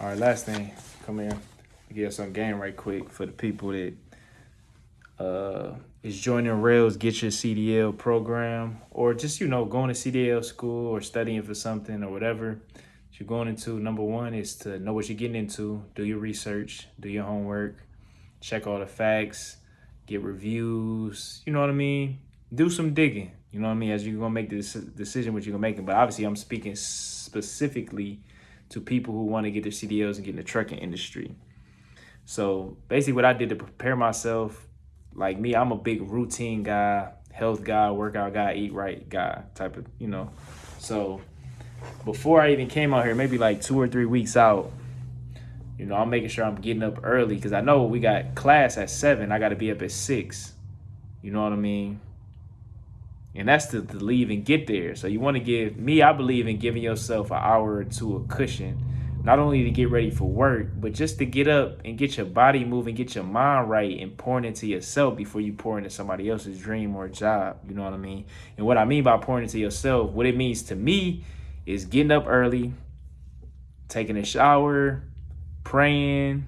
All right, last thing, come here. Give us some game right quick for the people that is joining Rails, get your CDL program, or just going to CDL school or studying for something or whatever you're going into. Number one is to know what you're getting into, do your research, do your homework, check all the facts, get reviews. You know what I mean? Do some digging. You know what I mean? As you're gonna make this decision, what you're gonna make. But obviously, I'm speaking specifically to people who want to get their CDLs and get in the trucking industry. So basically what I did to prepare myself, like me, I'm a big routine guy, health guy, workout guy, eat right guy type of. So before I even came out here, maybe like 2 or 3 weeks out, I'm making sure I'm getting up early because I know we got class at 7. I got to be up at 6. You know what I mean? And that's to leave and get there. So you want to I believe in giving yourself an hour or two of cushion, not only to get ready for work, but just to get up and get your body moving, get your mind right, and pouring into yourself before you pour into somebody else's dream or job. You know what I mean? And what I mean by pouring into yourself, what it means to me is getting up early, taking a shower, praying,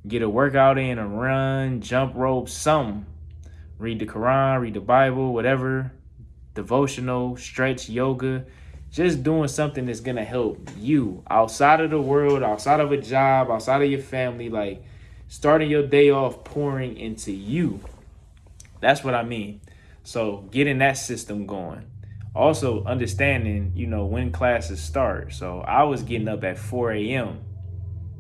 get a workout in, a run, jump rope, something. Read the Quran, read the Bible, whatever, devotional, stretch, yoga, just doing something that's going to help you outside of the world, outside of a job, outside of your family, like starting your day off pouring into you. That's what I mean. So getting that system going. Also understanding, when classes start. So I was getting up at 4 a.m.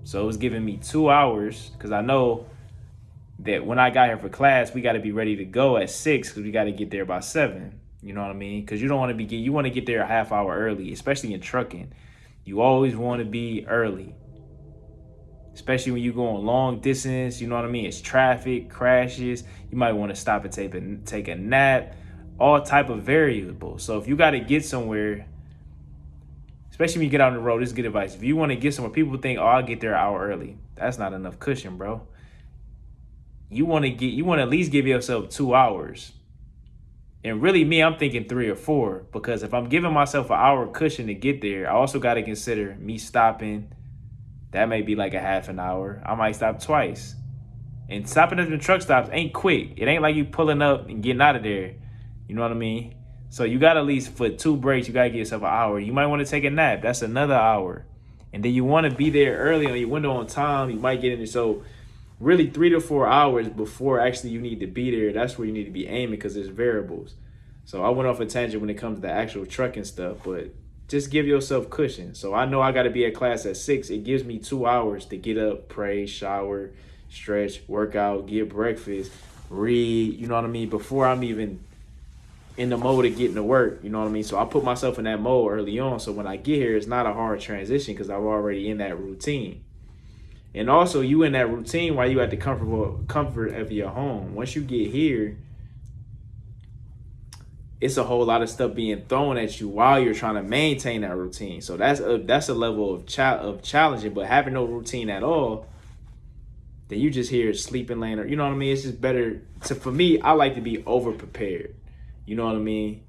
So it was giving me 2 hours because I know that when I got here for class, we got to be ready to go at 6 because we got to get there by 7. You know what I mean? Because you want to get there a half hour early, especially in trucking. You always want to be early, especially when you go on long distance. You know what I mean? It's traffic, crashes. You might want to stop and take a nap, all type of variables. So if you got to get somewhere, especially when you get out on the road, this is good advice. If you want to get somewhere, people think, oh, I'll get there an hour early. That's not enough cushion, bro. You want to at least give yourself 2 hours. And really me, I'm thinking 3 or 4, because if I'm giving myself an hour cushion to get there, I also got to consider me stopping. That may be like a half an hour. I might stop twice. And stopping at the truck stops ain't quick. It ain't like you pulling up and getting out of there. You know what I mean? So you got at least for 2 breaks, you got to give yourself an hour. You might want to take a nap. That's another hour. And then you want to be there early on your window on time. You might get in there. So really 3 to 4 hours before actually you need to be there. That's where you need to be aiming because there's variables. So I went off a tangent when it comes to the actual trucking stuff, but just give yourself cushion. So I know I got to be at class at 6. It gives me 2 hours to get up, pray, shower, stretch, work out, get breakfast, read, you know what I mean, before I'm even in the mode of getting to work, you know what I mean? So I put myself in that mode early on. So when I get here, it's not a hard transition because I'm already in that routine. And also you in that routine while you at the comfort of your home. Once you get here, it's a whole lot of stuff being thrown at you while you're trying to maintain that routine. So that's a level of challenging. But having no routine at all, then you just here sleeping, laying, or you know what I mean. It's just better for me. I like to be over prepared. You know what I mean.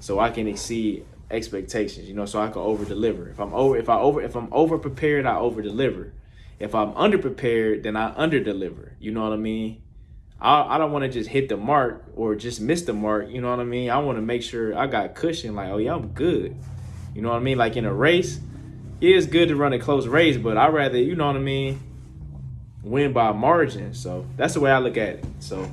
So I can exceed expectations. So I can over deliver. If I'm over prepared, I over deliver. If I'm underprepared, then I under deliver. You know what I mean. I don't want to just hit the mark or just miss the mark. You know what I mean? I want to make sure I got cushion. Like, oh yeah, I'm good. You know what I mean? Like in a race, yeah, it's good to run a close race, but I'd rather, you know what I mean, win by margin. So that's the way I look at it. So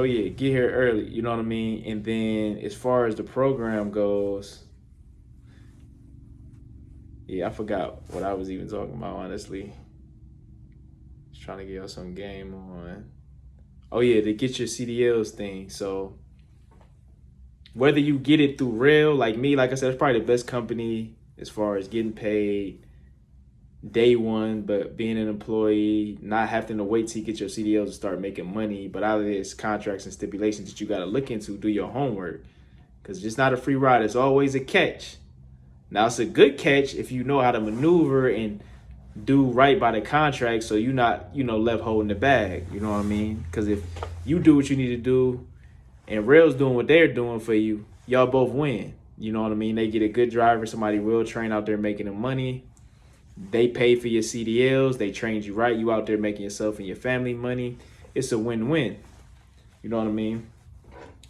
yeah, get here early. You know what I mean? And then as far as the program goes, yeah, I forgot what I was even talking about, honestly. Just trying to get y'all some game on. Oh, yeah, to get your CDLs thing. So whether you get it through Rail, like me, like I said, it's probably the best company as far as getting paid day one, but being an employee, not having to wait till you get your CDLs to start making money. But out of this, contracts and stipulations that you got to look into, do your homework. Because it's just not a free ride. It's always a catch. Now, it's a good catch if you know how to maneuver and do right by the contract so you're not, left holding the bag. You know what I mean? Because if you do what you need to do and Rail's doing what they're doing for you, y'all both win. You know what I mean? They get a good driver, somebody real trained out there making them money. They pay for your CDLs. They trained you right. You out there making yourself and your family money. It's a win-win. You know what I mean?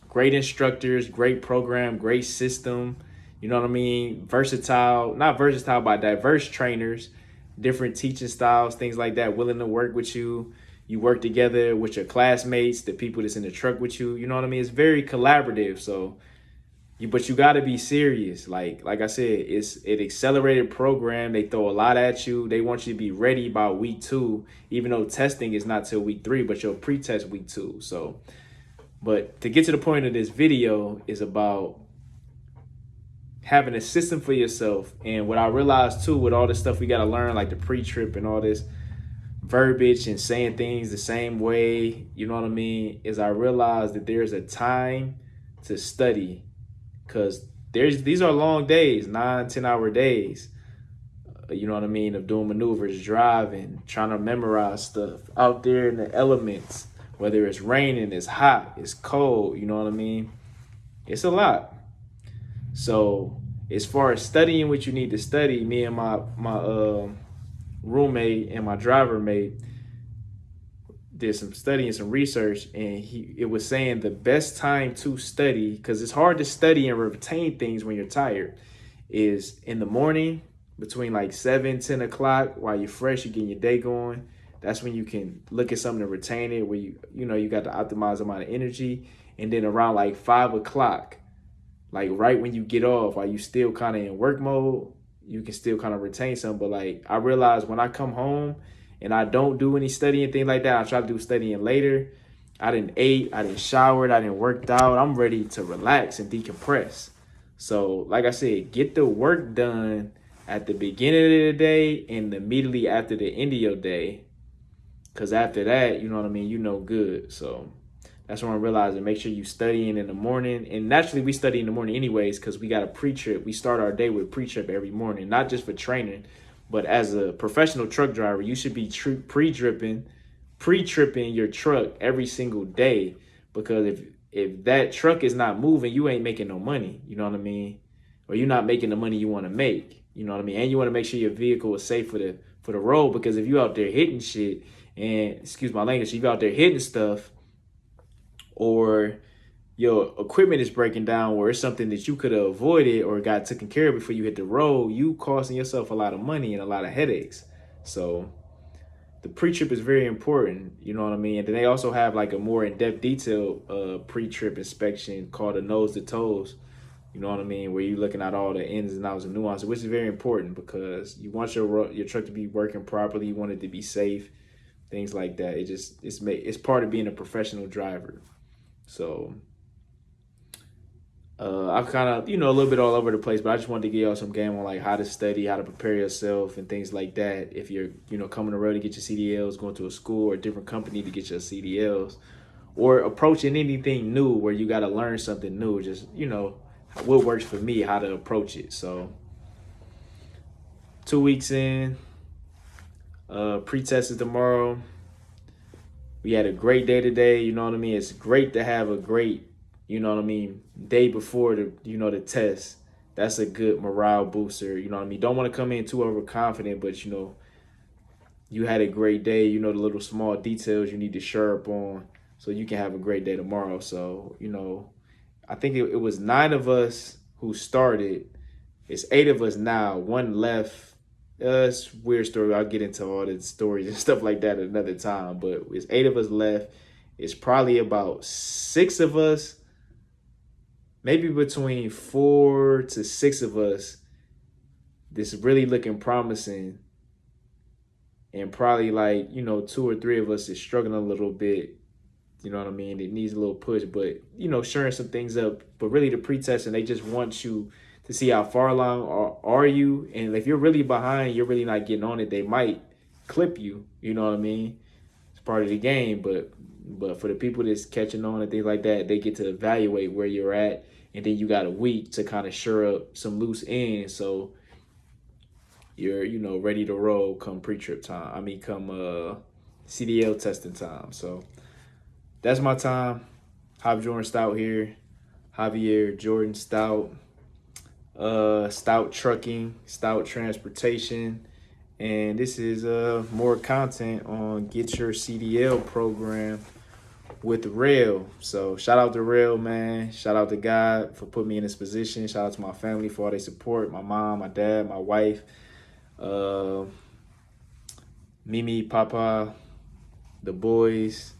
Great instructors, great program, great system. You know what I mean? Versatile, not versatile, but diverse trainers, different teaching styles, things like that, willing to work with you. You work together with your classmates, the people that's in the truck with you. You know what I mean? It's very collaborative. So but you got to be serious. Like I said, it's an accelerated program. They throw a lot at you. They want you to be ready by week 2, even though testing is not till week 3, but your pre-test week 2. So, but to get to the point of this video is about having a system for yourself. And what I realized too, with all this stuff we got to learn, like the pre-trip and all this verbiage and saying things the same way, you know what I mean, is I realized that there's a time to study. Because these are long days, 9-10 hour days, you know what I mean, of doing maneuvers, driving, trying to memorize stuff out there in the elements, whether it's raining, it's hot, it's cold, you know what I mean? It's a lot. So as far as studying what you need to study, me and my roommate and my driver mate did some study and some research, and it was saying the best time to study, because it's hard to study and retain things when you're tired, is in the morning between like 7-10 o'clock while you're fresh, you're getting your day going. That's when you can look at something to retain it, where you got the optimized amount of energy. And then around like 5 o'clock, like right when you get off, while you still kind of in work mode, you can still kind of retain something. But like I realized when I come home and I don't do any studying, things like that, I try to do studying later. I didn't ate, I didn't showered, I didn't worked out. I'm ready to relax and decompress. So like I said, get the work done at the beginning of the day and immediately after the end of your day. Because after that, you know what I mean, good. So that's when I realized to make sure you studying in the morning. And naturally, we study in the morning anyways, because we got a pre-trip. We start our day with pre-trip every morning, not just for training, but as a professional truck driver, you should be pre-tripping your truck every single day. Because if that truck is not moving, you ain't making no money. You know what I mean? Or you're not making the money you want to make. You know what I mean? And you want to make sure your vehicle is safe for the road. Because if you out there hitting shit, and excuse my language, you out there hitting stuff, or your equipment is breaking down, where it's something that you could have avoided or got taken care of before you hit the road, you costing yourself a lot of money and a lot of headaches. So the pre-trip is very important, you know what I mean? And then they also have like a more in-depth detailed pre-trip inspection called a nose to toes, you know what I mean? Where you're looking at all the ins and outs and nuances, which is very important because you want your truck to be working properly, you want it to be safe, things like that. It's part of being a professional driver. So I'm kind of, a little bit all over the place, but I just wanted to give y'all some game on like how to study, how to prepare yourself and things like that. If you're, coming to road to get your CDLs, going to a school or a different company to get your CDLs, or approaching anything new where you got to learn something new, just, what works for me, how to approach it. So 2 weeks in, pre-test is tomorrow. We had a great day today, you know what I mean? It's great to have a great, day before the test. That's a good morale booster, you know what I mean? Don't want to come in too overconfident, but you had a great day, the little small details you need to share up on so you can have a great day tomorrow. So, I think it was 9 of us who started. It's 8 of us now. 1 left. It's a weird story. I'll get into all the stories and stuff like that at another time. But it's 8 of us left. It's probably about 6 of us, maybe between 4 to 6 of us, this really looking promising. And probably like, 2 or 3 of us is struggling a little bit. You know what I mean? It needs a little push, but, sharing some things up. But really the pre-testing, they just want you to see how far along are you. And if you're really behind, you're really not getting on it, they might clip you. You know what I mean? It's part of the game. But for the people that's catching on and things like that, they get to evaluate where you're at. And then you got a week to kind of shore up some loose ends. So you're, ready to roll come pre-trip time. Come CDL testing time. So that's my time. Javier Jordan Stout here. Javier Jordan Stout. Stout Trucking, Stout Transportation. And this is more content on Get Your CDL program with Rail. So shout out to Rail, man. Shout out to God for putting me in this position. Shout out to my family for all their support. My mom, my dad, my wife, Mimi, Papa, the boys.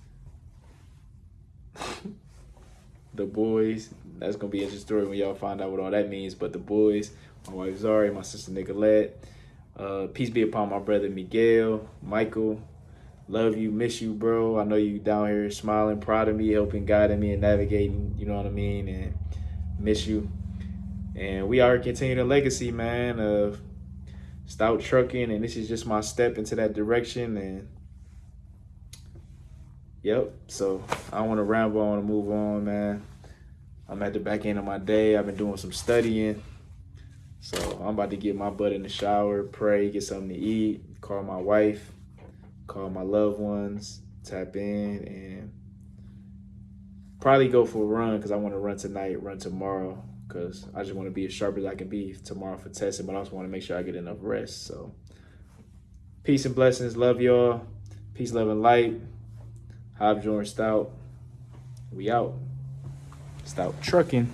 The boys. That's gonna be an interesting story when y'all find out what all that means. But the boys, my wife Zari, my sister Nicolette. Peace be upon my brother Miguel, Michael. Love you, miss you, bro. I know you down here smiling, proud of me, helping, guiding me, and navigating. You know what I mean? And miss you. And we are continuing the legacy, man, of Stout Trucking. And this is just my step into that direction. And yep. So I don't want to ramble. I want to move on, man. I'm at the back end of my day. I've been doing some studying. So I'm about to get my butt in the shower, pray, get something to eat, call my wife, call my loved ones, tap in, and probably go for a run because I want to run tonight, run tomorrow, because I just want to be as sharp as I can be tomorrow for testing, but I also want to make sure I get enough rest. So peace and blessings. Love y'all. Peace, love, and light. Hobbs, Jordan, Stout. We out. Stout Trucking.